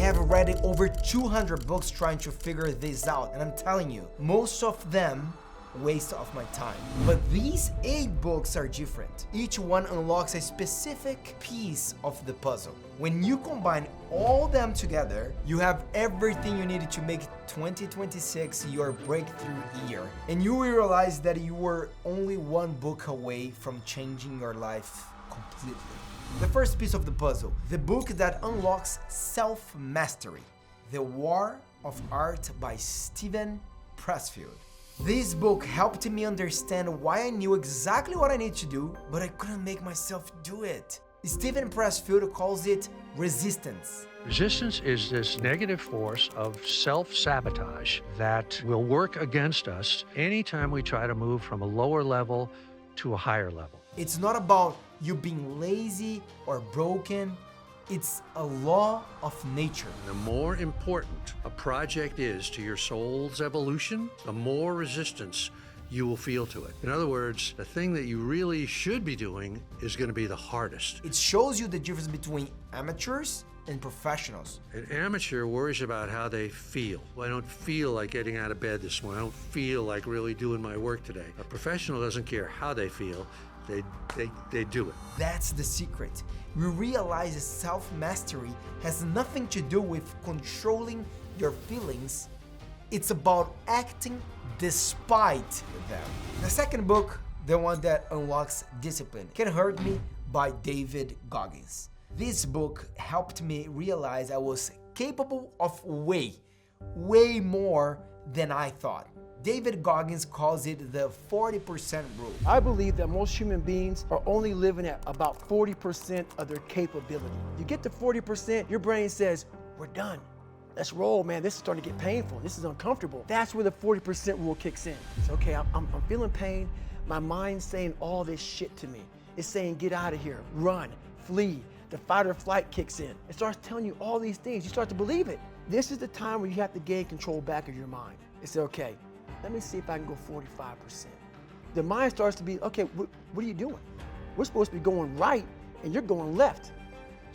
have read over 200 books trying to figure this out, and I'm telling you, most of them waste of my time. But these 8 books are different. Each one unlocks a specific piece of the puzzle. When you combine all them together, you have everything you needed to make 2026 your breakthrough year. And you will realize that you were only one book away from changing your life completely. The first piece of the puzzle, the book that unlocks self-mastery, The War of Art by Pressfield. This book helped me understand why I knew exactly what I need to do, but I couldn't make myself do it. Pressfield calls it resistance. Resistance is this negative force of self-sabotage that will work against us anytime we try to move from a lower level to a higher level. It's not about you being lazy or broken. It's a law of nature. The more important a project is to your soul's evolution, the more resistance you will feel to it. In other words, the thing that you really should be doing is going to be the hardest. It shows you the difference between amateurs and professionals. An amateur worries about how they feel. Well, I don't feel like getting out of bed this morning. I don't feel like really doing my work today. A professional doesn't care how they feel. They do it. That's the secret. We realize that self-mastery has nothing to do with controlling your feelings. It's about acting despite them. The second book, the one that unlocks discipline, Can Hurt Me by David Goggins. This book helped me realize I was capable of way more than I thought. David Goggins calls it the 40% rule. I believe that most human beings are only living at about 40% of their capability. You get to 40%, your brain says, we're done. Let's roll, man. This is starting to get painful. This is uncomfortable. That's where the 40% rule kicks in. It's okay, I'm feeling pain. My mind's saying all this shit to me. It's saying, get out of here, run, flee. The fight or flight kicks in. It starts telling you all these things. You start to believe it. This is the time where you have to gain control back of your mind. It's okay. Let me see if I can go 45%. The mind starts to be, okay, what are you doing? We're supposed to be going right and you're going left.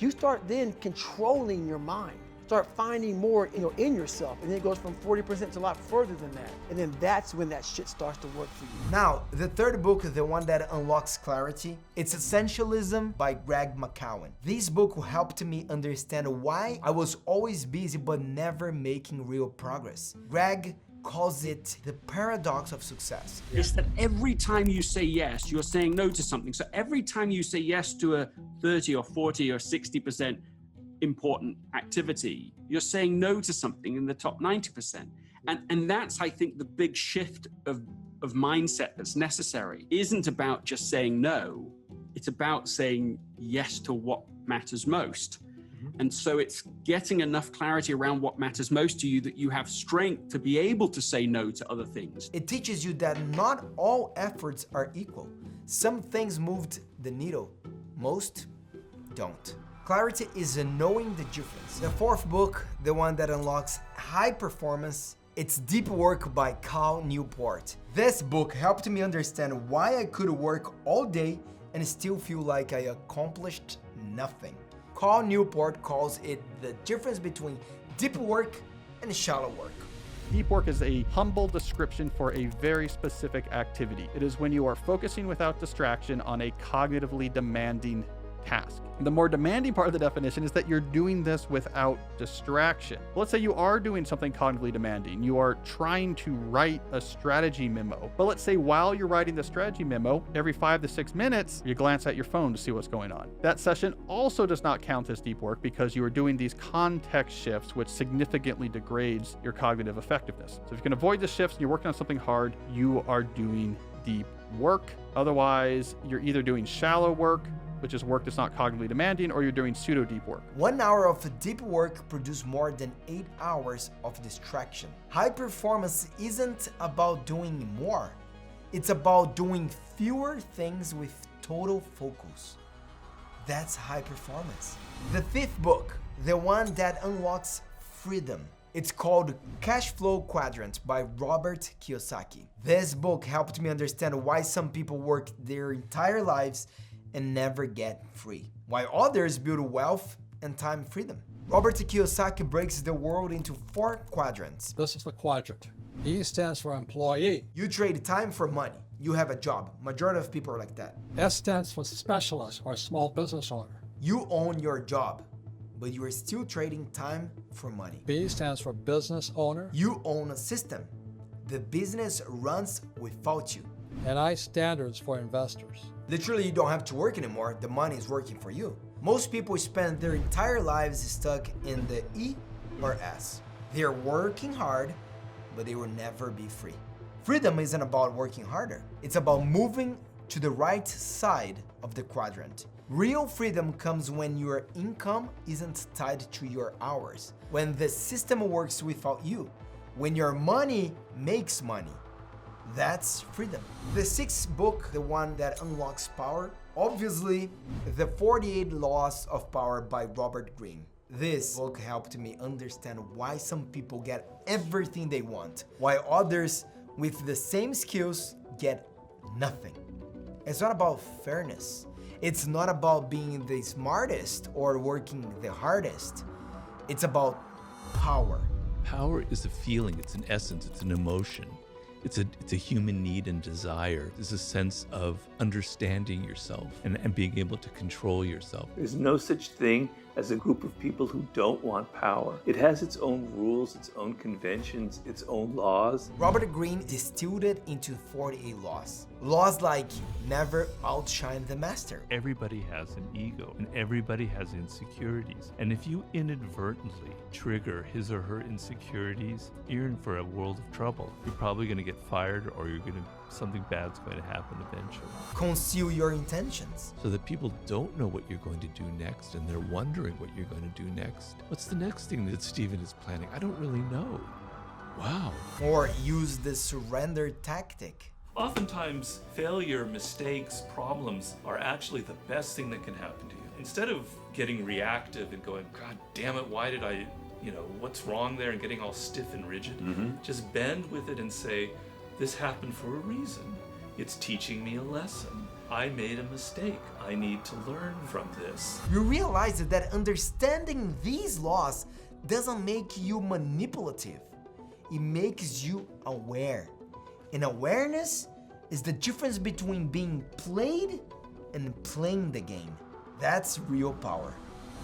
You start then controlling your mind. Start finding more in yourself, and then it goes from 40% to a lot further than that. And then that's when that shit starts to work for you. Now, the third book, the one that unlocks clarity, it's Essentialism by McKeown. This book helped me understand why I was always busy but never making real progress. Greg calls it the paradox of success. It's that every time you say yes, you're saying no to something. So every time you say yes to a 30 or 40 or 60% important activity, you're saying no to something in the top 90%. And that's, I think, the big shift of mindset that's necessary. It isn't about just saying no, it's about saying yes to what matters most. And so it's getting enough clarity around what matters most to you that you have strength to be able to say no to other things. It teaches you that not all efforts are equal. Some things moved the needle, most don't. Clarity is knowing the difference. The fourth book, the one that unlocks high performance, it's Deep Work by Newport. This book helped me understand why I could work all day and still feel like I accomplished nothing. Newport calls it the difference between deep work and shallow work. Deep work is a humble description for a very specific activity. It is when you are focusing without distraction on a cognitively demanding task. The more demanding part of the definition is that you're doing this without distraction. Let's say you are doing something cognitively demanding. You are trying to write a strategy memo. But let's say while you're writing the strategy memo, every 5 to 6 minutes, you glance at your phone to see what's going on. That session also does not count as deep work because you are doing these context shifts, which significantly degrades your cognitive effectiveness. So if you can avoid the shifts and you're working on something hard, you are doing deep work. Otherwise, you're either doing shallow work, which is work that's not cognitively demanding, or you're doing pseudo deep work. 1 hour of deep work produces more than 8 hours of distraction. High performance isn't about doing more. It's about doing fewer things with total focus. That's high performance. The fifth book, the one that unlocks freedom. It's called Cash Flow Quadrant by Kiyosaki. This book helped me understand why some people work their entire lives and never get free, while others build wealth and time freedom. Robert Kiyosaki breaks the world into 4 quadrants. This is the quadrant. E stands for employee. You trade time for money. You have a job. Majority of people are like that. S stands for specialist or small business owner. You own your job, but you are still trading time for money. B stands for business owner. You own a system. The business runs without you. And I standards for investors. Literally, you don't have to work anymore. The money is working for you. Most people spend their entire lives stuck in the E or S. They're working hard, but they will never be free. Freedom isn't about working harder. It's about moving to the right side of the quadrant. Real freedom comes when your income isn't tied to your hours, when the system works without you, when your money makes money. That's freedom. The 6th book, the one that unlocks power, obviously, The 48 Laws of Power by Robert Greene. This book helped me understand why some people get everything they want, while others with the same skills get nothing. It's not about fairness. It's not about being the smartest or working the hardest. It's about power. Power is a feeling, it's an essence, it's an emotion. It's a human need and desire. It's a sense of understanding yourself and being able to control yourself. There's no such thing as a group of people who don't want power. It has its own rules, its own conventions, its own laws. Robert Greene distilled it into 48 laws. Laws like never outshine the master. Everybody has an ego and everybody has insecurities. And if you inadvertently trigger his or her insecurities, you're in for a world of trouble. You're probably going to get fired or something bad's going to happen eventually. Conceal your intentions. So that people don't know what you're going to do next and they're wondering what you're going to do next. What's the next thing that Stephen is planning? I don't really know. Wow. Or use the surrender tactic. Oftentimes, failure, mistakes, problems are actually the best thing that can happen to you. Instead of getting reactive and going, God damn it, why did I, what's wrong there, and getting all stiff and rigid, just bend with it and say, this happened for a reason. It's teaching me a lesson. I made a mistake. I need to learn from this. You realize that understanding these laws doesn't make you manipulative. It makes you aware. And awareness is the difference between being played and playing the game. That's real power.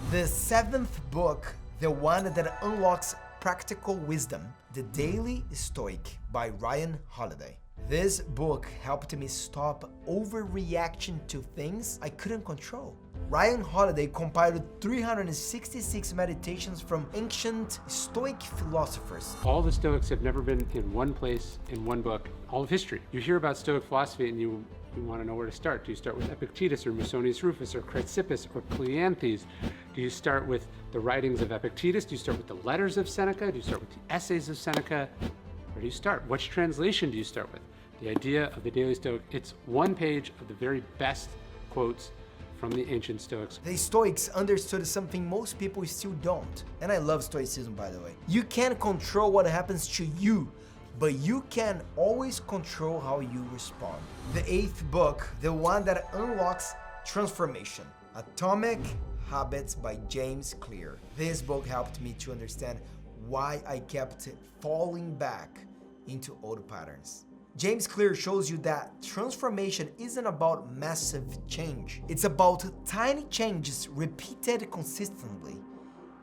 The 7th book, the one that unlocks practical wisdom, The Daily Stoic by Ryan Holiday. This book helped me stop overreaction to things I couldn't control. Ryan Holiday compiled 366 meditations from ancient Stoic philosophers. All the Stoics have never been in one place, in one book, all of history. You hear about Stoic philosophy and you want to know where to start. Do you start with Epictetus or Musonius Rufus or Chrysippus or Cleanthes? Do you start with the writings of Epictetus? Do you start with the letters of Seneca? Do you start with the essays of Seneca? Where do you start? Which translation do you start with? The idea of the Daily Stoic, it's one page of the very best quotes from the ancient Stoics. The Stoics understood something most people still don't. And I love Stoicism, by the way. You can't control what happens to you, but you can always control how you respond. The 8th book, the one that unlocks transformation, Atomic Habits by James Clear. This book helped me to understand why I kept falling back into old patterns. James Clear shows you that transformation isn't about massive change. It's about tiny changes repeated consistently.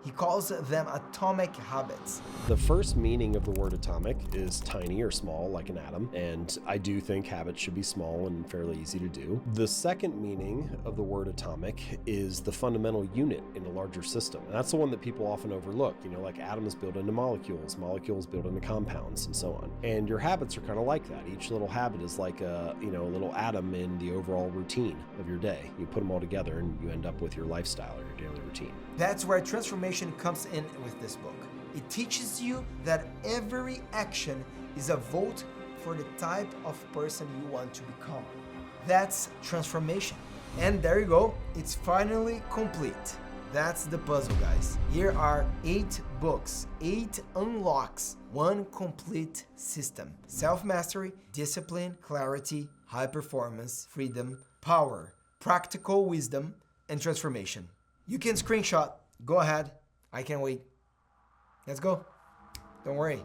He calls them atomic habits. The first meaning of the word atomic is tiny or small, like an atom, and I do think habits should be small and fairly easy to do. The second meaning of the word atomic is the fundamental unit in a larger system. And that's the one that people often overlook. Like atoms build into molecules, molecules build into compounds, and so on. And your habits are kind of like that. Each little habit is like a little atom in the overall routine of your day. You put them all together and you end up with your lifestyle or your daily routine. That's where transformation comes in with this book. It teaches you that every action is a vote for the type of person you want to become. That's transformation. And there you go, it's finally complete. That's the puzzle, guys. Here are 8 books, 8 unlocks, 1 complete system. Self-mastery, discipline, clarity, high performance, freedom, power, practical wisdom, and transformation. You can screenshot. Go ahead. I can't wait. Let's go. Don't worry.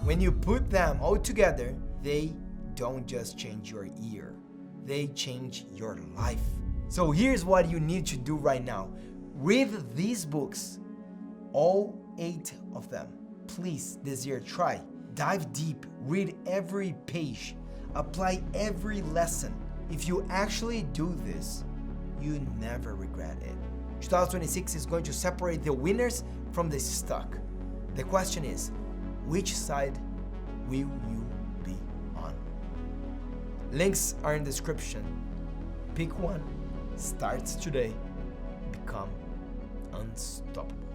When you put them all together, they don't just change your year. They change your life. So here's what you need to do right now. Read these books, all 8 of them. Please, this year, try. Dive deep, read every page, apply every lesson. If you actually do this, you never regret it. 2026 is going to separate the winners from the stuck. The question is, which side will you be on? Links are in the description. Pick one. Starts today. Become unstoppable.